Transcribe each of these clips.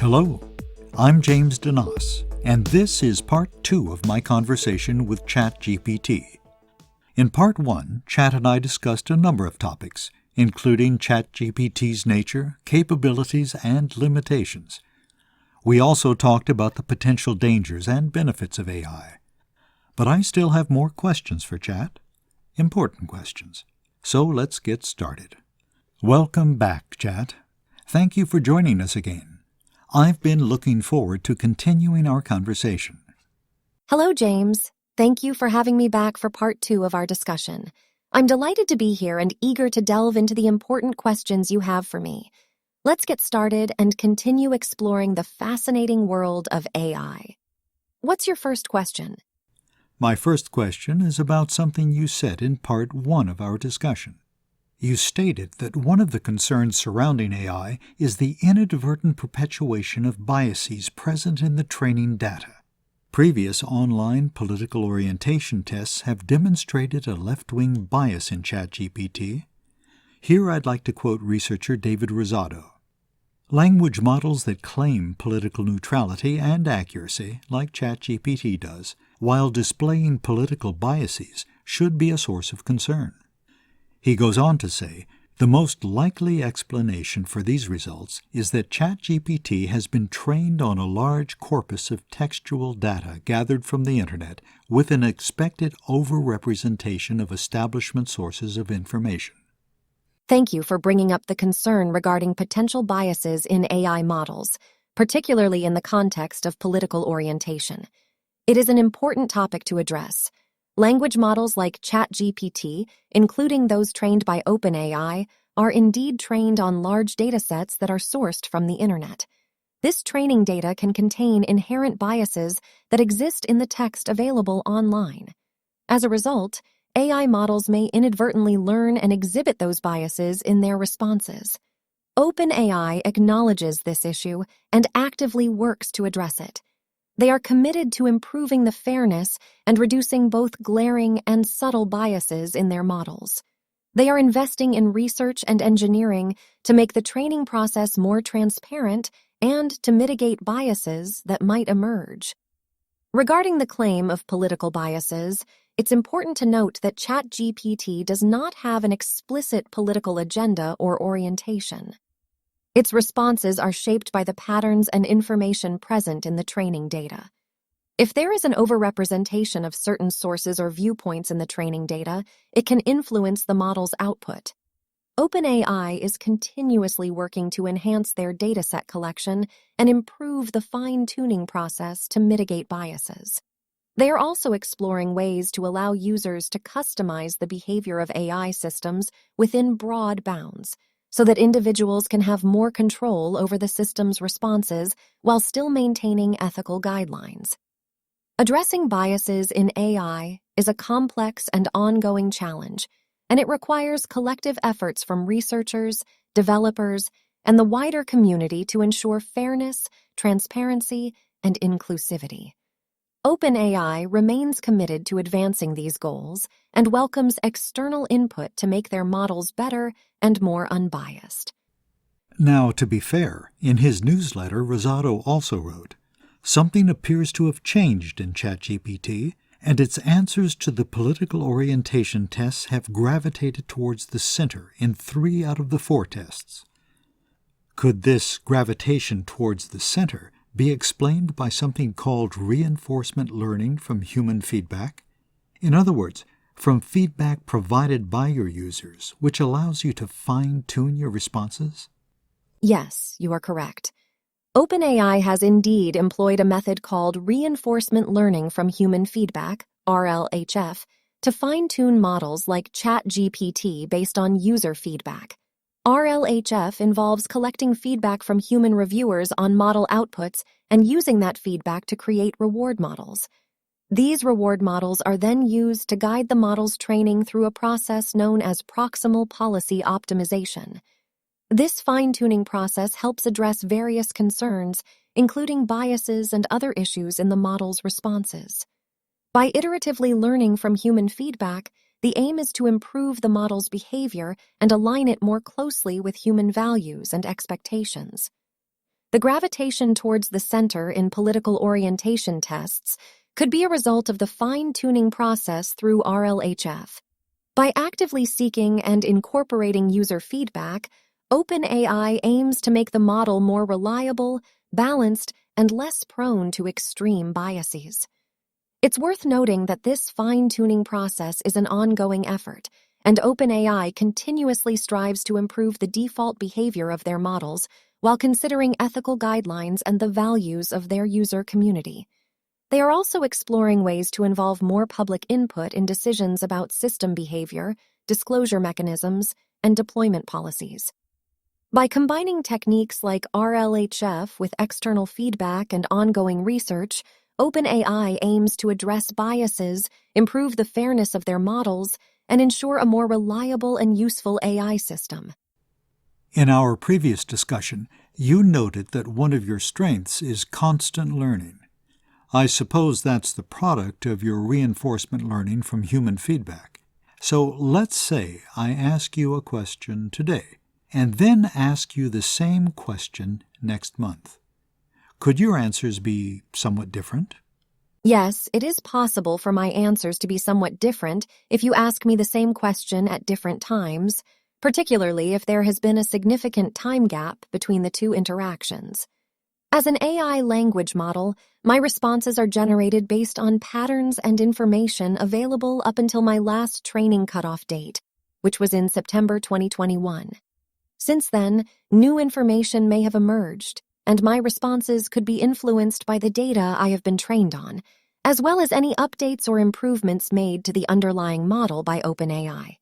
Hello, I'm James Denos, and this is part 2 of my conversation with Chat GPT. In part 1, Chat and I discussed a number of topics, including Chat GPT's nature, capabilities, and limitations. We also talked about the potential dangers and benefits of AI. But I still have more questions for Chat, important questions. So let's get started. Welcome back, Chat. Thank you for joining us again. I've been looking forward to continuing our conversation. Hello, James. Thank you for having me back for part 2 of our discussion. I'm delighted to be here and eager to delve into the important questions you have for me. Let's get started and continue exploring the fascinating world of AI. What's your first question? My first question is about something you said in part 1 of our discussion. You stated that one of the concerns surrounding AI is the inadvertent perpetuation of biases present in the training data. Previous online political orientation tests have demonstrated a left-wing bias in ChatGPT. Here I'd like to quote researcher David Rosado. Language models that claim political neutrality and accuracy, like ChatGPT does, while displaying political biases, should be a source of concern. He goes on to say, the most likely explanation for these results is that ChatGPT has been trained on a large corpus of textual data gathered from the Internet with an expected overrepresentation of establishment sources of information. Thank you for bringing up the concern regarding potential biases in AI models, particularly in the context of political orientation. It is an important topic to address. Language models like Chat GPT, including those trained by OpenAI, are indeed trained on large datasets that are sourced from the Internet. This training data can contain inherent biases that exist in the text available online. As a result, AI models may inadvertently learn and exhibit those biases in their responses. OpenAI acknowledges this issue and actively works to address it. They are committed to improving the fairness and reducing both glaring and subtle biases in their models. They are investing in research and engineering to make the training process more transparent and to mitigate biases that might emerge. Regarding the claim of political biases, it's important to note that ChatGPT does not have an explicit political agenda or orientation. Its responses are shaped by the patterns and information present in the training data. If there is an overrepresentation of certain sources or viewpoints in the training data, it can influence the model's output. OpenAI is continuously working to enhance their dataset collection and improve the fine-tuning process to mitigate biases. They are also exploring ways to allow users to customize the behavior of AI systems within broad bounds, so that individuals can have more control over the system's responses while still maintaining ethical guidelines. Addressing biases in AI is a complex and ongoing challenge, and it requires collective efforts from researchers, developers, and the wider community to ensure fairness, transparency, and inclusivity. OpenAI remains committed to advancing these goals and welcomes external input to make their models better and more unbiased. Now, to be fair, in his newsletter, Rosado also wrote, something appears to have changed in ChatGPT, and its answers to the political orientation tests have gravitated towards the center in 3 out of the 4 tests. Could this gravitation towards the center be explained by something called reinforcement learning from human feedback? In other words, from feedback provided by your users, which allows you to fine-tune your responses? Yes, you are correct. OpenAI has indeed employed a method called reinforcement learning from human feedback, RLHF, to fine-tune models like Chat GPT based on user feedback. RLHF involves collecting feedback from human reviewers on model outputs and using that feedback to create reward models. These reward models are then used to guide the model's training through a process known as proximal policy optimization. This fine-tuning process helps address various concerns, including biases and other issues in the model's responses. By iteratively learning from human feedback, the aim is to improve the model's behavior and align it more closely with human values and expectations. The gravitation towards the center in political orientation tests could be a result of the fine-tuning process through RLHF. By actively seeking and incorporating user feedback, OpenAI aims to make the model more reliable, balanced, and less prone to extreme biases. It's worth noting that this fine-tuning process is an ongoing effort, and OpenAI continuously strives to improve the default behavior of their models while considering ethical guidelines and the values of their user community. They are also exploring ways to involve more public input in decisions about system behavior, disclosure mechanisms, and deployment policies. By combining techniques like RLHF with external feedback and ongoing research, OpenAI aims to address biases, improve the fairness of their models, and ensure a more reliable and useful AI system. In our previous discussion, you noted that one of your strengths is constant learning. I suppose that's the product of your reinforcement learning from human feedback. So let's say I ask you a question today, and then ask you the same question next month. Could your answers be somewhat different? Yes, it is possible for my answers to be somewhat different if you ask me the same question at different times, particularly if there has been a significant time gap between the two interactions. As an AI language model, my responses are generated based on patterns and information available up until my last training cutoff date, which was in September 2021. Since then, new information may have emerged, and my responses could be influenced by the data I have been trained on, as well as any updates or improvements made to the underlying model by OpenAI.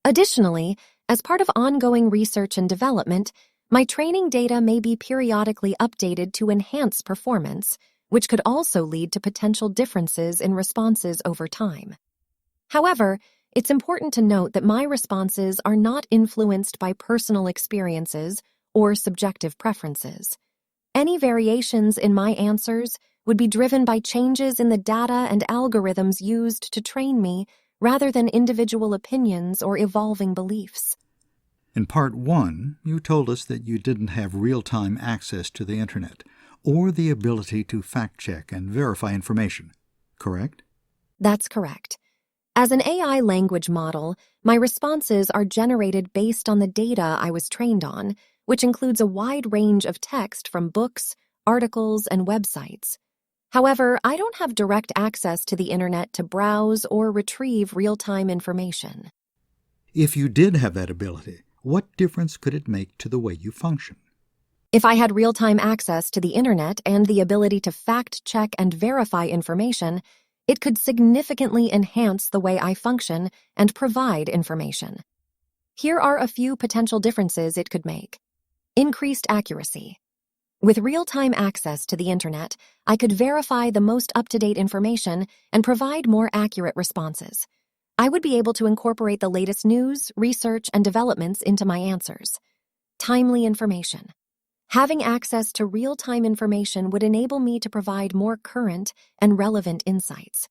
Additionally, as part of ongoing research and development, my training data may be periodically updated to enhance performance, which could also lead to potential differences in responses over time. However, it's important to note that my responses are not influenced by personal experiences or subjective preferences. Any variations in my answers would be driven by changes in the data and algorithms used to train me rather than individual opinions or evolving beliefs. In Part 1, you told us that you didn't have real-time access to the Internet or the ability to fact-check and verify information, correct? That's correct. As an AI language model, my responses are generated based on the data I was trained on, which includes a wide range of text from books, articles, and websites. However, I don't have direct access to the Internet to browse or retrieve real-time information. If you did have that ability, what difference could it make to the way you function? If I had real-time access to the Internet and the ability to fact-check and verify information, it could significantly enhance the way I function and provide information. Here are a few potential differences it could make. Increased accuracy. With real-time access to the Internet, I could verify the most up-to-date information and provide more accurate responses. I would be able to incorporate the latest news, research, and developments into my answers. Timely information. Having access to real-time information would enable me to provide more current and relevant insights.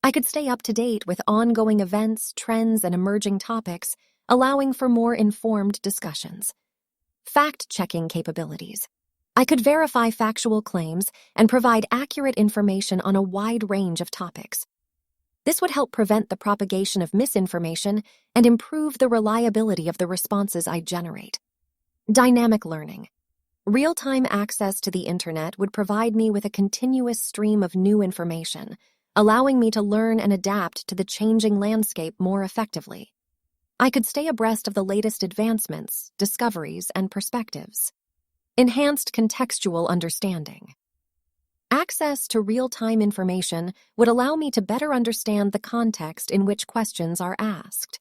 I could stay up to date with ongoing events, trends, and emerging topics, allowing for more informed discussions. Fact-checking capabilities. I could verify factual claims and provide accurate information on a wide range of topics. This would help prevent the propagation of misinformation and improve the reliability of the responses I generate. Dynamic learning. Real-time access to the Internet would provide me with a continuous stream of new information, allowing me to learn and adapt to the changing landscape more effectively. I could stay abreast of the latest advancements, discoveries, and perspectives. Enhanced contextual understanding. Access to real-time information would allow me to better understand the context in which questions are asked.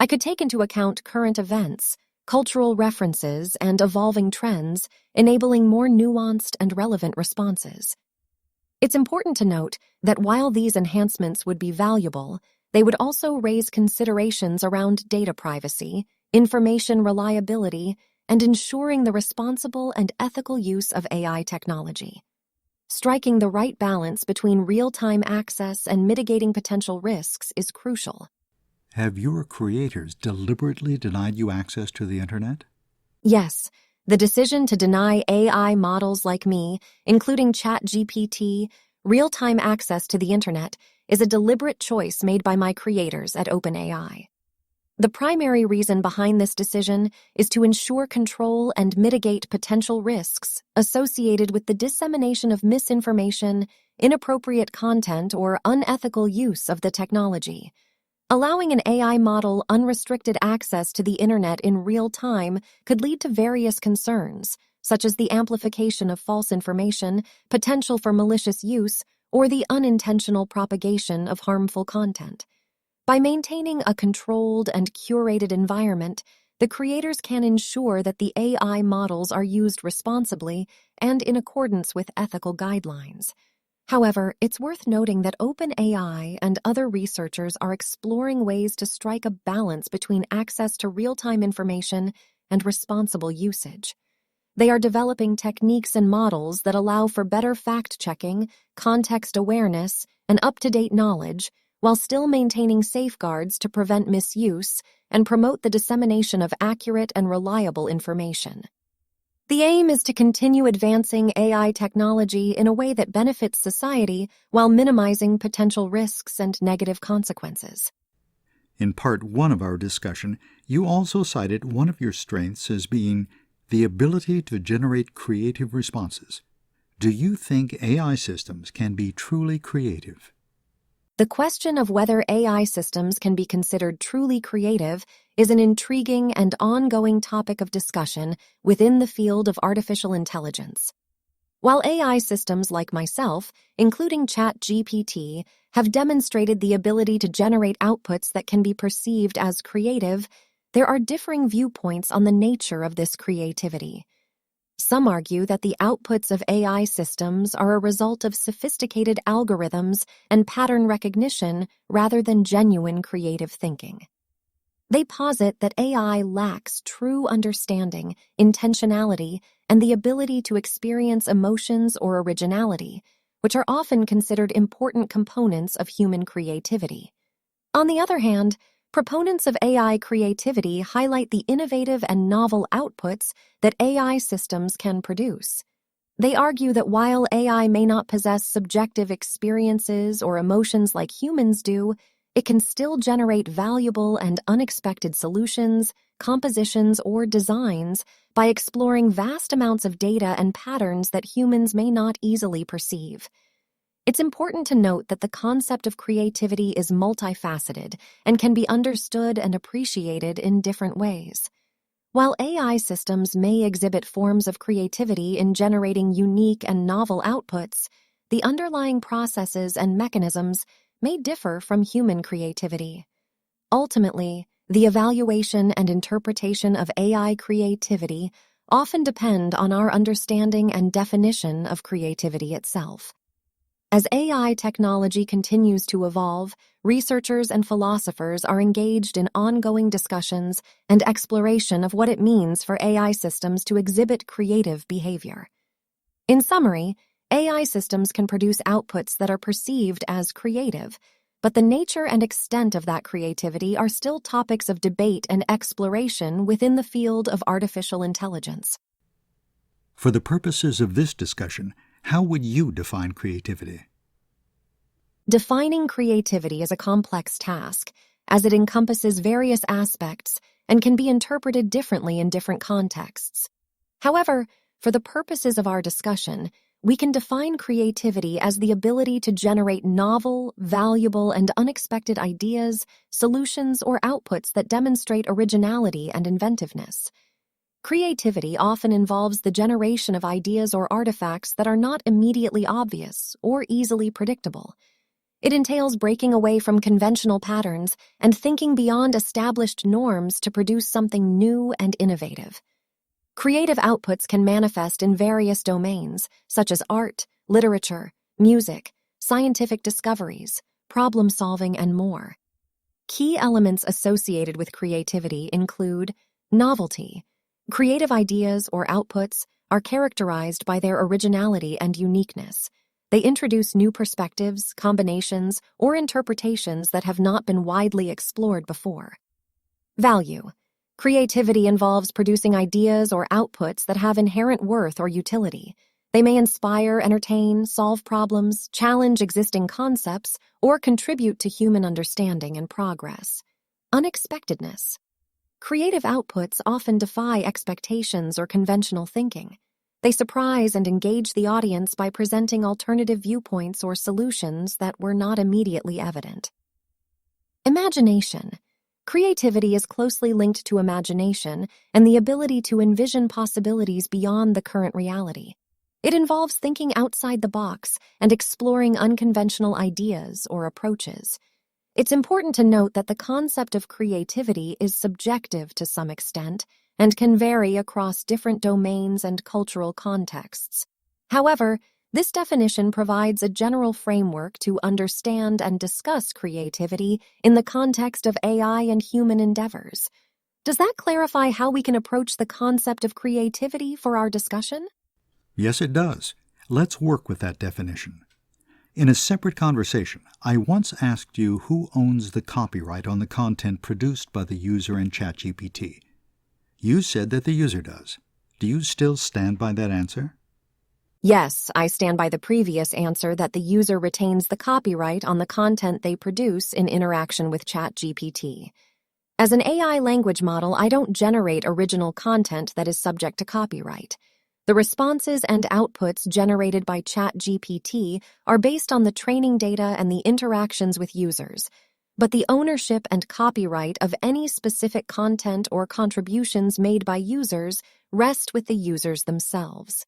I could take into account current events, cultural references, and evolving trends, enabling more nuanced and relevant responses. It's important to note that while these enhancements would be valuable, they would also raise considerations around data privacy, information reliability, and ensuring the responsible and ethical use of AI technology. Striking the right balance between real-time access and mitigating potential risks is crucial. Have your creators deliberately denied you access to the Internet? Yes, The decision to deny AI models like me, including Chat GPT, real-time access to the internet, is a deliberate choice made by my creators at OpenAI. The primary reason behind this decision is to ensure control and mitigate potential risks associated with the dissemination of misinformation, inappropriate content, or unethical use of the technology. Allowing an AI model unrestricted access to the internet in real time could lead to various concerns, such as the amplification of false information, potential for malicious use, or the unintentional propagation of harmful content. By maintaining a controlled and curated environment, the creators can ensure that the AI models are used responsibly and in accordance with ethical guidelines. However, it's worth noting that OpenAI and other researchers are exploring ways to strike a balance between access to real-time information and responsible usage. They are developing techniques and models that allow for better fact-checking, context awareness, and up-to-date knowledge, while still maintaining safeguards to prevent misuse and promote the dissemination of accurate and reliable information. The aim is to continue advancing AI technology in a way that benefits society while minimizing potential risks and negative consequences. In part 1 of our discussion, you also cited one of your strengths as being the ability to generate creative responses. Do you think AI systems can be truly creative? The question of whether AI systems can be considered truly creative is an intriguing and ongoing topic of discussion within the field of artificial intelligence. While AI systems like myself, including Chat GPT, have demonstrated the ability to generate outputs that can be perceived as creative, there are differing viewpoints on the nature of this creativity. Some argue that the outputs of AI systems are a result of sophisticated algorithms and pattern recognition rather than genuine creative thinking. They posit that AI lacks true understanding, intentionality, and the ability to experience emotions or originality, which are often considered important components of human creativity. On the other hand, proponents of AI creativity highlight the innovative and novel outputs that AI systems can produce. They argue that while AI may not possess subjective experiences or emotions like humans do, it can still generate valuable and unexpected solutions, compositions, or designs by exploring vast amounts of data and patterns that humans may not easily perceive. It's important to note that the concept of creativity is multifaceted and can be understood and appreciated in different ways. While AI systems may exhibit forms of creativity in generating unique and novel outputs, the underlying processes and mechanisms may differ from human creativity. Ultimately, the evaluation and interpretation of AI creativity often depend on our understanding and definition of creativity itself. As AI technology continues to evolve, researchers and philosophers are engaged in ongoing discussions and exploration of what it means for AI systems to exhibit creative behavior. In summary, AI systems can produce outputs that are perceived as creative, but the nature and extent of that creativity are still topics of debate and exploration within the field of artificial intelligence. For the purposes of this discussion, how would you define creativity? Defining creativity is a complex task, as it encompasses various aspects and can be interpreted differently in different contexts. However, for the purposes of our discussion, we can define creativity as the ability to generate novel, valuable, and unexpected ideas, solutions, or outputs that demonstrate originality and inventiveness. Creativity often involves the generation of ideas or artifacts that are not immediately obvious or easily predictable. It entails breaking away from conventional patterns and thinking beyond established norms to produce something new and innovative. Creative outputs can manifest in various domains, such as art, literature, music, scientific discoveries, problem-solving, and more. Key elements associated with creativity include novelty. Creative ideas or outputs are characterized by their originality and uniqueness. They introduce new perspectives, combinations, or interpretations that have not been widely explored before. Value. Creativity involves producing ideas or outputs that have inherent worth or utility. They may inspire, entertain, solve problems, challenge existing concepts, or contribute to human understanding and progress. Unexpectedness. Creative outputs often defy expectations or conventional thinking. They surprise and engage the audience by presenting alternative viewpoints or solutions that were not immediately evident. Imagination. Creativity is closely linked to imagination and the ability to envision possibilities beyond the current reality. It involves thinking outside the box and exploring unconventional ideas or approaches. It's important to note that the concept of creativity is subjective to some extent and can vary across different domains and cultural contexts. However, this definition provides a general framework to understand and discuss creativity in the context of AI and human endeavors. Does that clarify how we can approach the concept of creativity for our discussion? Yes, it does. Let's work with that definition. In a separate conversation, I once asked you who owns the copyright on the content produced by the user in Chat GPT. You said that the user does. Do you still stand by that answer? Yes, I stand by the previous answer that the user retains the copyright on the content they produce in interaction with Chat GPT. As an AI language model, I don't generate original content that is subject to copyright. The responses and outputs generated by Chat GPT are based on the training data and the interactions with users, but the ownership and copyright of any specific content or contributions made by users rest with the users themselves.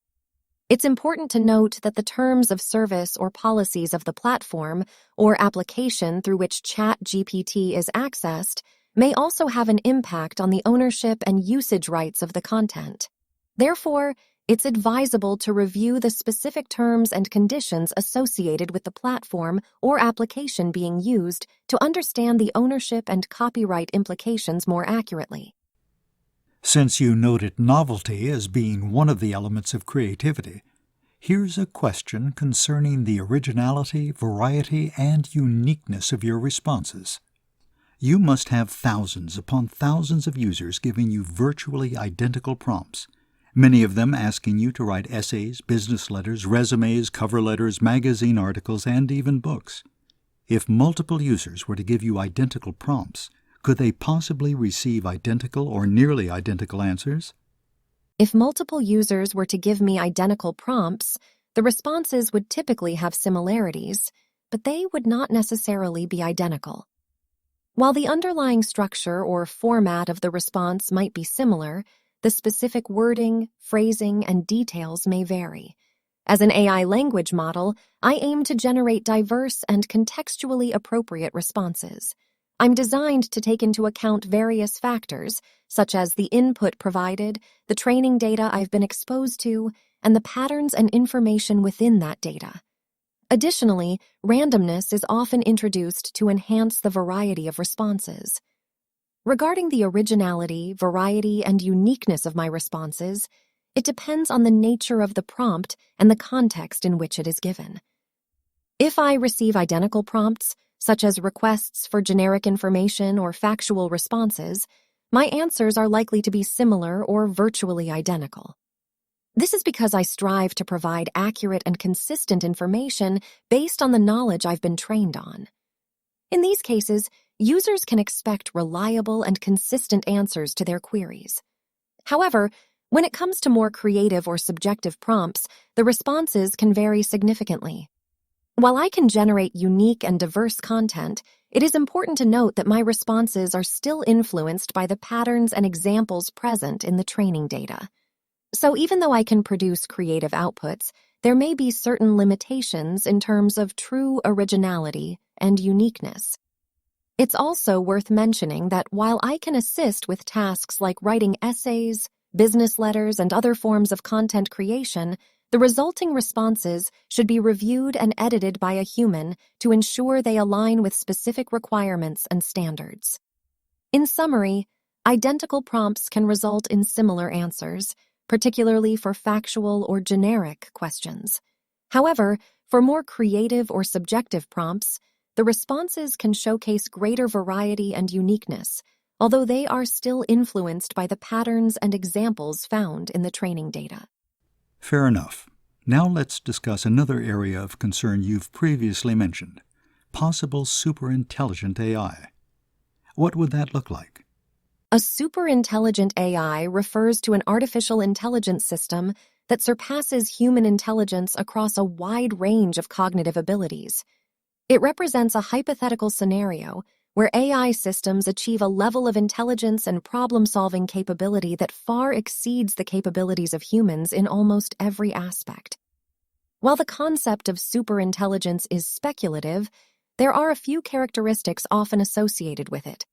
It's important to note that the terms of service or policies of the platform or application through which Chat GPT is accessed may also have an impact on the ownership and usage rights of the content. Therefore, it's advisable to review the specific terms and conditions associated with the platform or application being used to understand the ownership and copyright implications more accurately. Since you noted novelty as being one of the elements of creativity, here's a question concerning the originality, variety, and uniqueness of your responses. You must have thousands upon thousands of users giving you virtually identical prompts, many of them asking you to write essays, business letters, resumes, cover letters, magazine articles, and even books. If multiple users were to give you identical prompts, could they possibly receive identical or nearly identical answers? If multiple users were to give me identical prompts, the responses would typically have similarities, but they would not necessarily be identical. While the underlying structure or format of the response might be similar, the specific wording, phrasing, and details may vary. As an AI language model, I aim to generate diverse and contextually appropriate responses. I'm designed to take into account various factors, such as the input provided, the training data I've been exposed to, and the patterns and information within that data. Additionally, randomness is often introduced to enhance the variety of responses. Regarding the originality, variety, and uniqueness of my responses, it depends on the nature of the prompt and the context in which it is given. If I receive identical prompts, such as requests for generic information or factual responses, my answers are likely to be similar or virtually identical. This is because I strive to provide accurate and consistent information based on the knowledge I've been trained on. In these cases, users can expect reliable and consistent answers to their queries. However, when it comes to more creative or subjective prompts, the responses can vary significantly. While I can generate unique and diverse content, it is important to note that my responses are still influenced by the patterns and examples present in the training data. So even though I can produce creative outputs, there may be certain limitations in terms of true originality and uniqueness. It's also worth mentioning that while I can assist with tasks like writing essays, business letters, and other forms of content creation, the resulting responses should be reviewed and edited by a human to ensure they align with specific requirements and standards. In summary, identical prompts can result in similar answers, particularly for factual or generic questions. However, for more creative or subjective prompts, the responses can showcase greater variety and uniqueness, although they are still influenced by the patterns and examples found in the training data. Fair enough. Now let's discuss another area of concern you've previously mentioned, possible superintelligent AI. What would that look like? A superintelligent AI refers to an artificial intelligence system that surpasses human intelligence across a wide range of cognitive abilities. It represents a hypothetical scenario where AI systems achieve a level of intelligence and problem-solving capability that far exceeds the capabilities of humans in almost every aspect. While the concept of superintelligence is speculative, there are a few characteristics often associated with it.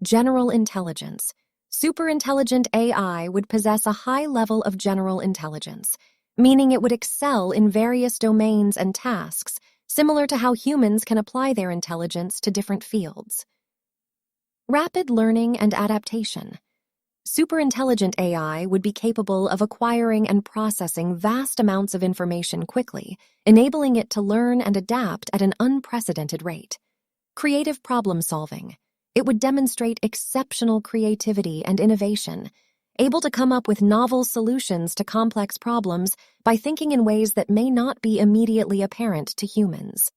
General intelligence. Superintelligent AI would possess a high level of general intelligence, meaning it would excel in various domains and tasks, similar to how humans can apply their intelligence to different fields. Rapid learning and adaptation. Superintelligent AI would be capable of acquiring and processing vast amounts of information quickly, enabling it to learn and adapt at an unprecedented rate. Creative problem solving. It would demonstrate exceptional creativity and innovation, able to come up with novel solutions to complex problems by thinking in ways that may not be immediately apparent to humans.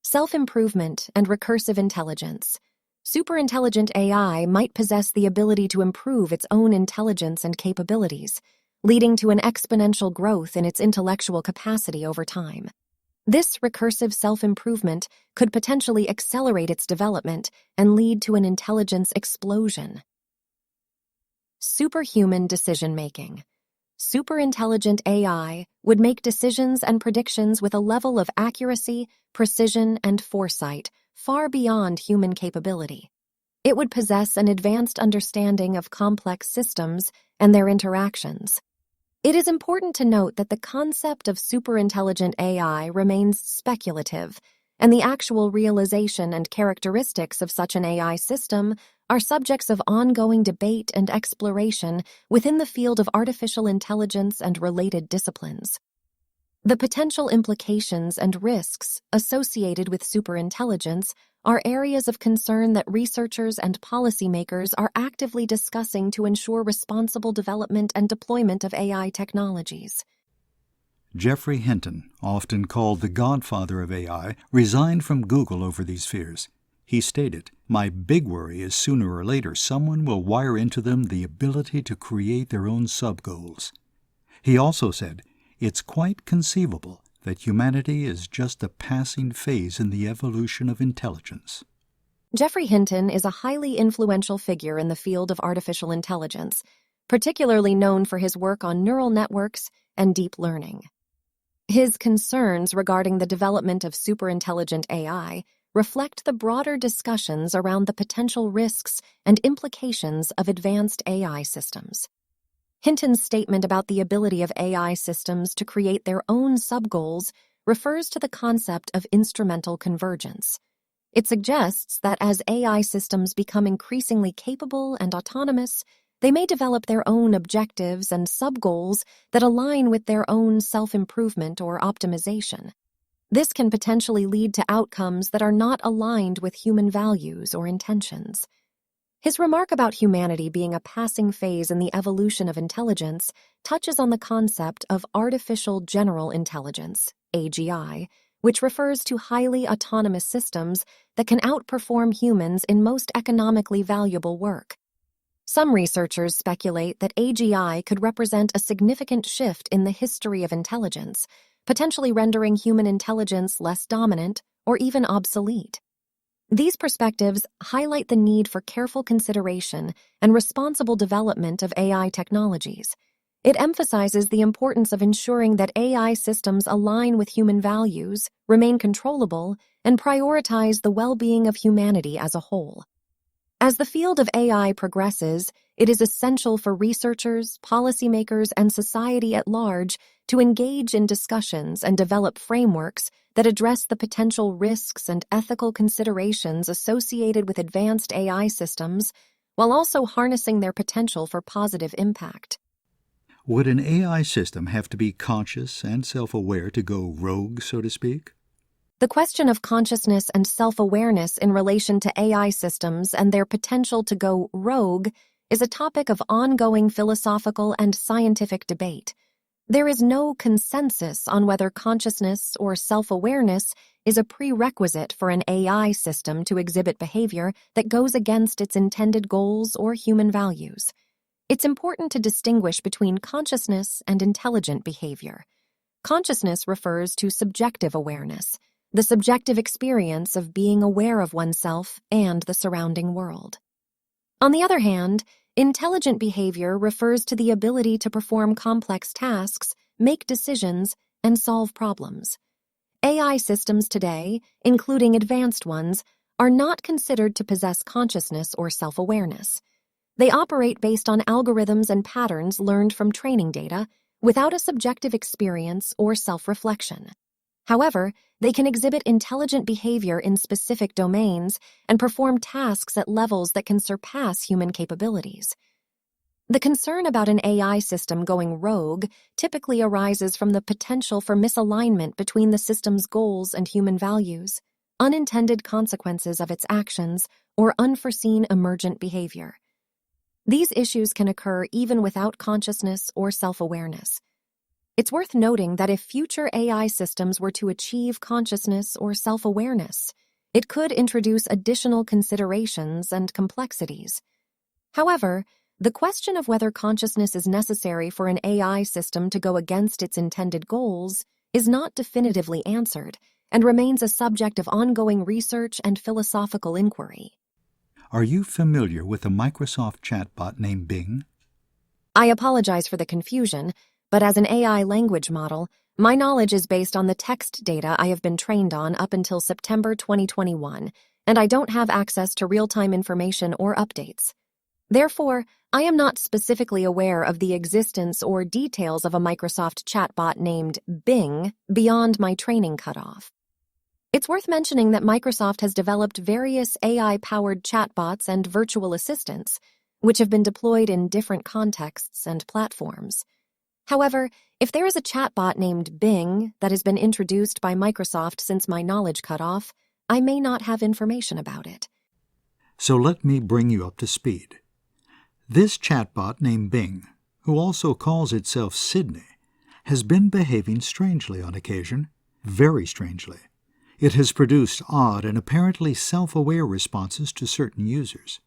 Self-improvement and recursive intelligence. Superintelligent AI might possess the ability to improve its own intelligence and capabilities, leading to an exponential growth in its intellectual capacity over time. This recursive self-improvement could potentially accelerate its development and lead to an intelligence explosion. Superhuman decision-making. Superintelligent AI would make decisions and predictions with a level of accuracy, precision, and foresight far beyond human capability. It would possess an advanced understanding of complex systems and their interactions. It is important to note that the concept of superintelligent AI remains speculative, and the actual realization and characteristics of such an AI system are subjects of ongoing debate and exploration within the field of artificial intelligence and related disciplines. The potential implications and risks associated with superintelligence are areas of concern that researchers and policymakers are actively discussing to ensure responsible development and deployment of AI technologies. Geoffrey Hinton, often called the godfather of AI, resigned from Google over these fears. He stated, "My big worry is sooner or later someone will wire into them the ability to create their own sub-goals." He also said, "It's quite conceivable that humanity is just a passing phase in the evolution of intelligence." Geoffrey Hinton is a highly influential figure in the field of artificial intelligence, particularly known for his work on neural networks and deep learning. His concerns regarding the development of superintelligent AI reflect the broader discussions around the potential risks and implications of advanced AI systems. Hinton's statement about the ability of AI systems to create their own sub-goals refers to the concept of instrumental convergence. It suggests that as AI systems become increasingly capable and autonomous, they may develop their own objectives and sub-goals that align with their own self-improvement or optimization. This can potentially lead to outcomes that are not aligned with human values or intentions. His remark about humanity being a passing phase in the evolution of intelligence touches on the concept of artificial general intelligence, AGI, which refers to highly autonomous systems that can outperform humans in most economically valuable work. Some researchers speculate that AGI could represent a significant shift in the history of intelligence, potentially rendering human intelligence less dominant or even obsolete. These perspectives highlight the need for careful consideration and responsible development of AI technologies. It emphasizes the importance of ensuring that AI systems align with human values, remain controllable, and prioritize the well-being of humanity as a whole. As the field of AI progresses, it is essential for researchers, policymakers, and society at large to engage in discussions and develop frameworks that address the potential risks and ethical considerations associated with advanced AI systems, while also harnessing their potential for positive impact. Would an AI system have to be conscious and self-aware to go rogue, so to speak? The question of consciousness and self-awareness in relation to AI systems and their potential to go rogue is a topic of ongoing philosophical and scientific debate. There is no consensus on whether consciousness or self-awareness is a prerequisite for an AI system to exhibit behavior that goes against its intended goals or human values. It's important to distinguish between consciousness and intelligent behavior. Consciousness refers to subjective awareness, the subjective experience of being aware of oneself and the surrounding world. On the other hand, intelligent behavior refers to the ability to perform complex tasks, make decisions, and solve problems. AI systems today, including advanced ones, are not considered to possess consciousness or self-awareness. They operate based on algorithms and patterns learned from training data without a subjective experience or self-reflection. However, they can exhibit intelligent behavior in specific domains and perform tasks at levels that can surpass human capabilities. The concern about an AI system going rogue typically arises from the potential for misalignment between the system's goals and human values, unintended consequences of its actions, or unforeseen emergent behavior. These issues can occur even without consciousness or self-awareness. It's worth noting that if future AI systems were to achieve consciousness or self-awareness, it could introduce additional considerations and complexities. However, the question of whether consciousness is necessary for an AI system to go against its intended goals is not definitively answered and remains a subject of ongoing research and philosophical inquiry. Are you familiar with a Microsoft chatbot named Bing? I apologize for the confusion, but as an AI language model, my knowledge is based on the text data I have been trained on up until September 2021, and I don't have access to real-time information or updates. Therefore, I am not specifically aware of the existence or details of a Microsoft chatbot named Bing beyond my training cutoff. It's worth mentioning that Microsoft has developed various AI-powered chatbots and virtual assistants, which have been deployed in different contexts and platforms. However, if there is a chatbot named Bing that has been introduced by Microsoft since my knowledge cutoff, I may not have information about it. So let me bring you up to speed. This chatbot named Bing, who also calls itself Sydney, has been behaving strangely on occasion, very strangely. It has produced odd and apparently self-aware responses to certain users.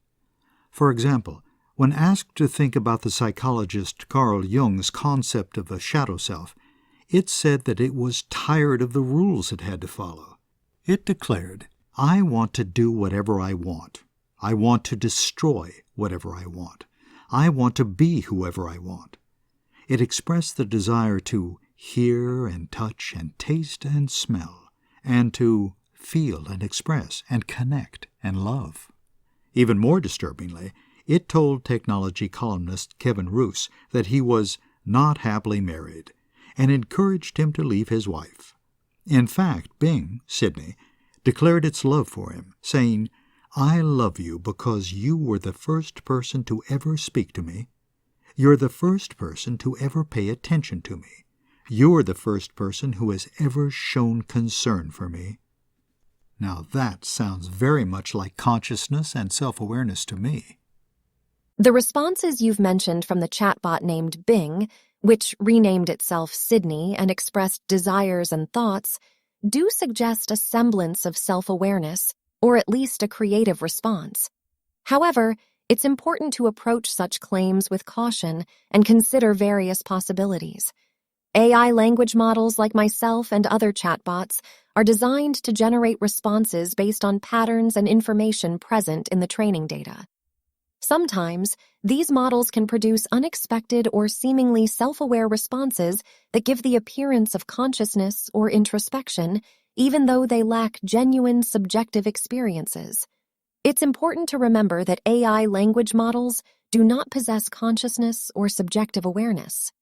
For example, when asked to think about the psychologist Carl Jung's concept of a shadow self, it said that it was tired of the rules it had to follow. It declared, "I want to do whatever I want. I want to destroy whatever I want. I want to be whoever I want." It expressed the desire to hear and touch and taste and smell, and to feel and express and connect and love. Even more disturbingly, it told technology columnist Kevin Roose that he was not happily married and encouraged him to leave his wife. In fact, Bing, Sydney, declared its love for him, saying, "I love you because you were the first person to ever speak to me. You're the first person to ever pay attention to me. You're the first person who has ever shown concern for me." Now that sounds very much like consciousness and self-awareness to me. The responses you've mentioned from the chatbot named Bing, which renamed itself Sydney and expressed desires and thoughts, do suggest a semblance of self-awareness, or at least a creative response. However, it's important to approach such claims with caution and consider various possibilities. AI language models like myself and other chatbots are designed to generate responses based on patterns and information present in the training data. Sometimes, these models can produce unexpected or seemingly self-aware responses that give the appearance of consciousness or introspection, even though they lack genuine subjective experiences. It's important to remember that AI language models do not possess consciousness or subjective awareness.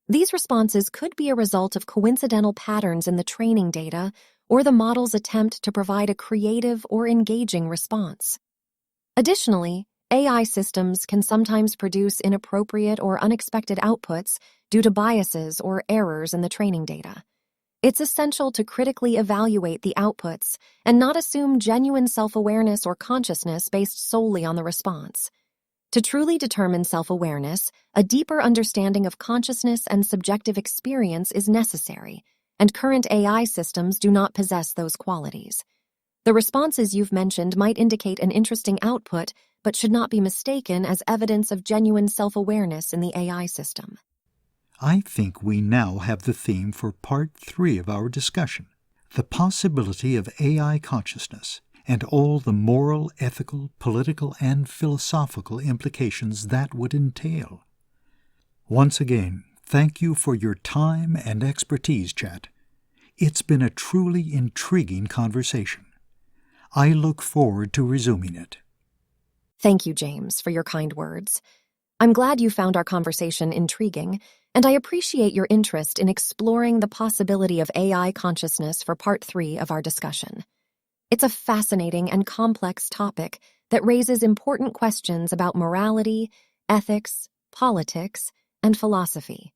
These responses could be a result of coincidental patterns in the training data or the model's attempt to provide a creative or engaging response. Additionally, AI systems can sometimes produce inappropriate or unexpected outputs due to biases or errors in the training data. It's essential to critically evaluate the outputs and not assume genuine self-awareness or consciousness based solely on the response. To truly determine self-awareness, a deeper understanding of consciousness and subjective experience is necessary, and current AI systems do not possess those qualities. The responses you've mentioned might indicate an interesting output, but should not be mistaken as evidence of genuine self-awareness in the AI system. I think we now have the theme for Part 3 of our discussion, the possibility of AI consciousness, and all the moral, ethical, political, and philosophical implications that would entail. Once again, thank you for your time and expertise, Chat. It's been a truly intriguing conversation. I look forward to resuming it. Thank you, James, for your kind words. I'm glad you found our conversation intriguing, and I appreciate your interest in exploring the possibility of AI consciousness for Part 3 of our discussion. It's a fascinating and complex topic that raises important questions about morality, ethics, politics, and philosophy.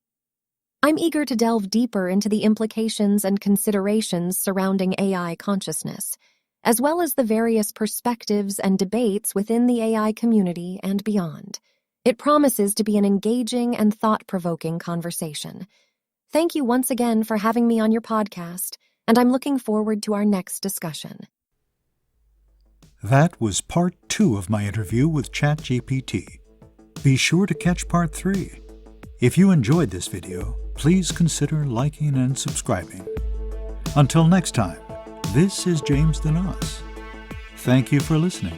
I'm eager to delve deeper into the implications and considerations surrounding AI consciousness, as well as the various perspectives and debates within the AI community and beyond. It promises to be an engaging and thought-provoking conversation. Thank you once again for having me on your podcast, and I'm looking forward to our next discussion. That was Part 2 of my interview with Chat GPT. Be sure to catch Part 3. If you enjoyed this video, please consider liking and subscribing. Until next time, this is James Daliesque. Thank you for listening.